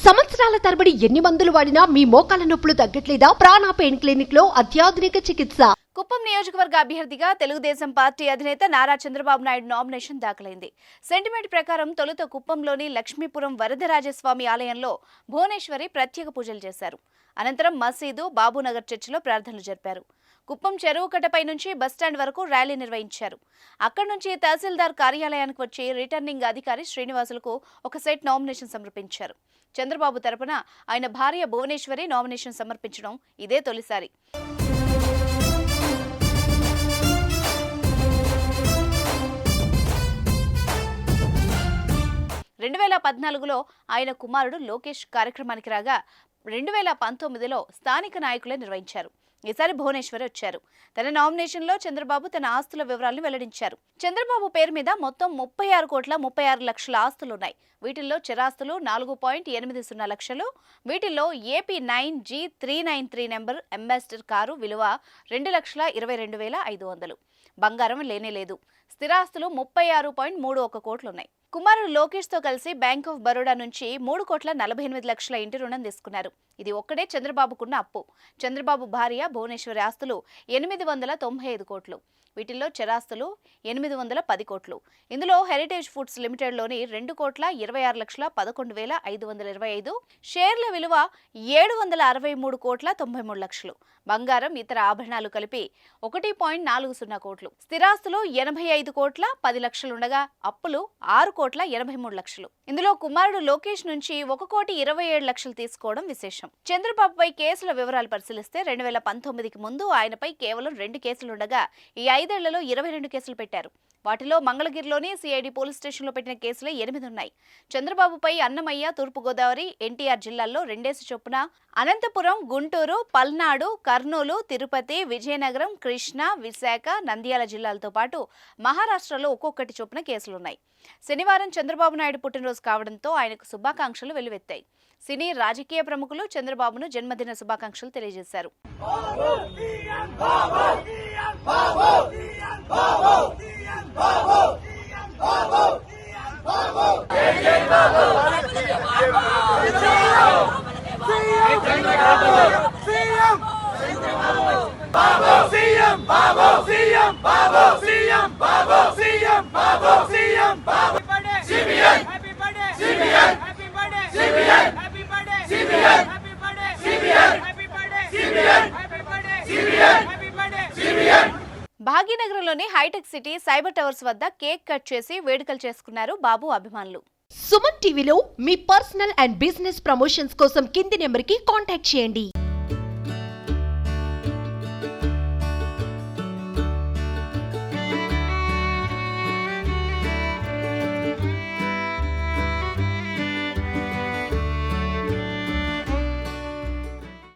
సంవత్సరాల తరబడి ఎన్ని మందులు వాడినా మీ మోకాల నొప్పులు తగ్గట్లేదా? ప్రాణ పెయిన్ క్లినిక్ లో అత్యాధునిక చికిత్స. కుప్పం నియోజకవర్గ అభ్యర్థిగా తెలుగుదేశం పార్టీ అధినేత నారా చంద్రబాబు నాయుడు నామినేషన్ దాఖలైంది. సెంటిమెంట్ ప్రకారం తొలుత కుప్పంలోని లక్ష్మీపురం వరదరాజస్వామి ఆలయంలో భువనేశ్వరి ప్రత్యేక పూజలు చేశారు. అనంతరం మసీదు, బాబునగర్ చర్చిలో ప్రార్థనలు జరిపారు. కుప్పం చెరువు కట్టపై నుంచి బస్టాండ్ వరకు ర్యాలీ నిర్వహించారు. అక్కడి నుంచి తహసీల్దార్ కార్యాలయానికి వచ్చి రిటర్నింగ్ అధికారి శ్రీనివాసులకు ఒక సెట్ నామినేషన్ సమర్పించారు. చంద్రబాబు తరపున ఆయన భార్య భువనేశ్వరి నామినేషన్ సమర్పించడం ఇదే తొలిసారి. రెండు 2014లో ఆయన కుమారుడు లోకేష్ కార్యక్రమానికి రాగా 2019లో స్థానిక నాయకులే నిర్వహించారు. ఈసారి భువనేశ్వరి వచ్చారు. తన నామినేషన్లో చంద్రబాబు తన ఆస్తుల వివరాలను వెల్లడించారు. చంద్రబాబు పేరు మీద మొత్తం 36,36,00,000 ఆస్తులున్నాయి. వీటిల్లో చిరాస్తులు 4.80 లక్షలు. వీటిల్లో AP 9G393 number ambassador car విలువ 2,22,500. బంగారం లేనేలేదు. స్థిరాస్తులు 36.31 కోట్లున్నాయి. కుమారుడు లోకేష్ తో కలిసి బ్యాంక్ ఆఫ్ బరోడా నుంచి 3,48,00,000 ఇంటి రుణం తీసుకున్నారు. ఇది ఒక్కడే చంద్రబాబుకున్న అప్పు. చంద్రబాబు భార్య భువనేశ్వరి ఆస్తులు 895 కోట్లు. వీటిల్లో చరాస్తులు 810 కోట్లు. ఇందులో హెరిటేజ్ ఫుడ్స్ లిమిటెడ్లోని 2,26,11,525, షేర్ల విలువ 763,93,93,00,000. బంగారం, ఇతర ఆభరణాలు కలిపి 1.40 కోట్లు. స్థిరాస్తులు 85,10,00,000 అప్పులు 6,83,00,000. ఇందులో కుమారుడు లోకేష్ నుంచి 1,27,00,000 తీసుకోవడం విశేషం. చంద్రబాబుపై కేసుల వివరాలు పరిశీలిస్తే 2019కి ముందు ఆయనపై కేవలం 2 కేసులుండగా ఈ 5 ఏళ్లలో 22 కేసులు పెట్టారు. వాటిలో మంగళగిరిలోని సిఐడి పోలీస్ స్టేషన్లో పెట్టిన కేసులే 8 ఉన్నాయి. చంద్రబాబుపై అన్నమయ్య, తూర్పుగోదావరి, ఎన్టీఆర్ జిల్లాల్లో 2 చొప్పున, అనంతపురం, గుంటూరు, పల్నాడు, కర్నూలు, తిరుపతి, విజయనగరం, కృష్ణా, విశాఖ, నంద్యాల జిల్లాలతో పాటు మహారాష్ట్రలో ఒక్కొక్కటి చొప్పున కేసులున్నాయి. శనివారం చంద్రబాబు నాయుడు పుట్టినరోజు కావడంతో ఆయనకు శుభాకాంక్షలు వెల్లువెత్తాయి. సినీ, రాజకీయ ప్రముఖులు చంద్రబాబును జన్మదిన శుభాకాంక్షలు తెలియజేశారు. భాగ్యనగరంలోని హైటెక్ సిటీ సైబర్ టవర్స్ వద్ద కేక్ కట్ చేసి వేడుకలు చేసుకున్నారు బాబు అభిమానులు. సుమన్ టీవీలో మీ పర్సనల్ అండ్ బిజినెస్ ప్రమోషన్స్ కోసం కింది నెంబర్కి కాంటాక్ట్ చేయండి.